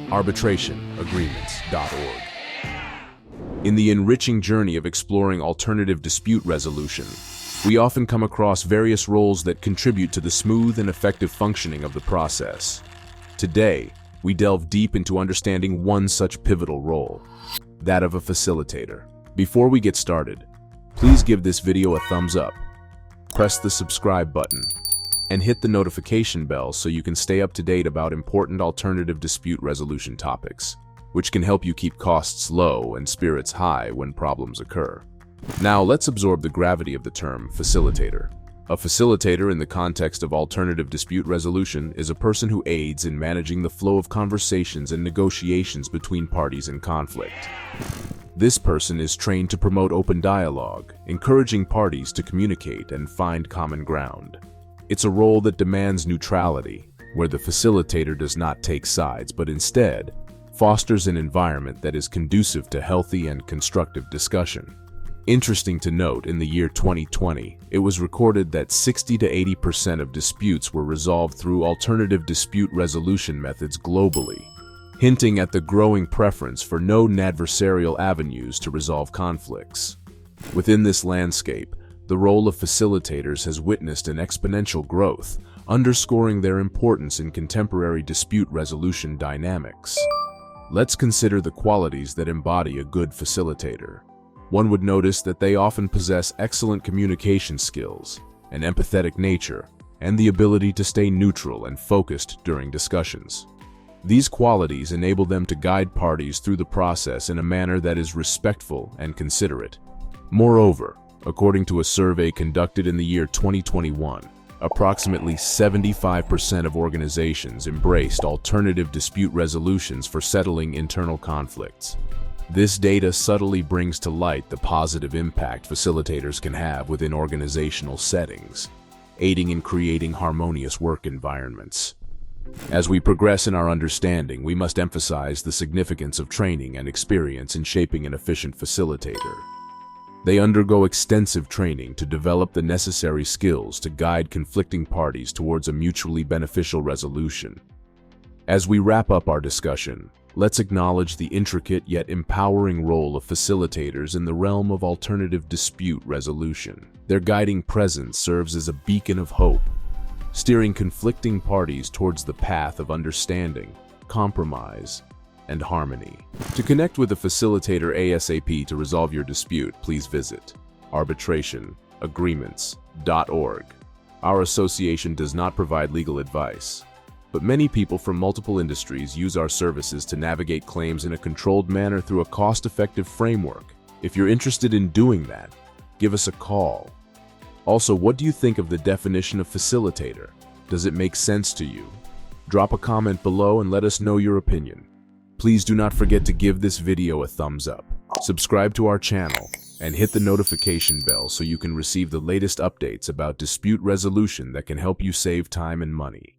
arbitrationagreements.org. In the enriching journey of exploring alternative dispute resolution, we often come across various roles that contribute to the smooth and effective functioning of the process. Today, we delve deep into understanding one such pivotal role, that of a facilitator. Before we get started, please give this video a thumbs up, press the subscribe button, and hit the notification bell so you can stay up to date about important alternative dispute resolution topics, which can help you keep costs low and spirits high when problems occur. Now let's absorb the gravity of the term facilitator. A facilitator in the context of alternative dispute resolution is a person who aids in managing the flow of conversations and negotiations between parties in conflict. This person is trained to promote open dialogue, encouraging parties to communicate and find common ground. It's a role that demands neutrality, where the facilitator does not take sides, but instead fosters an environment that is conducive to healthy and constructive discussion. Interesting to note, in the year 2020, it was recorded that 60 to 80% of disputes were resolved through alternative dispute resolution methods globally, hinting at the growing preference for non-adversarial avenues to resolve conflicts. Within this landscape, the role of facilitators has witnessed an exponential growth, underscoring their importance in contemporary dispute resolution dynamics. Let's consider the qualities that embody a good facilitator. One would notice that they often possess excellent communication skills, an empathetic nature, and the ability to stay neutral and focused during discussions. These qualities enable them to guide parties through the process in a manner that is respectful and considerate. Moreover, according to a survey conducted in the year 2021, approximately 75% of organizations embraced alternative dispute resolutions for settling internal conflicts. This data subtly brings to light the positive impact facilitators can have within organizational settings, aiding in creating harmonious work environments. As we progress in our understanding, we must emphasize the significance of training and experience in shaping an efficient facilitator. They undergo extensive training to develop the necessary skills to guide conflicting parties towards a mutually beneficial resolution. As we wrap up our discussion, let's acknowledge the intricate yet empowering role of facilitators in the realm of alternative dispute resolution. Their guiding presence serves as a beacon of hope, steering conflicting parties towards the path of understanding, compromise, and harmony. To connect with a facilitator ASAP to resolve your dispute, please visit arbitrationagreements.org. Our association does not provide legal advice, but many people from multiple industries use our services to navigate claims in a controlled manner through a cost-effective framework. If you're interested in doing that, give us a call. Also, what do you think of the definition of facilitator? Does it make sense to you? Drop a comment below and let us know your opinion. Please do not forget to give this video a thumbs up, subscribe to our channel, and hit the notification bell so you can receive the latest updates about dispute resolution that can help you save time and money.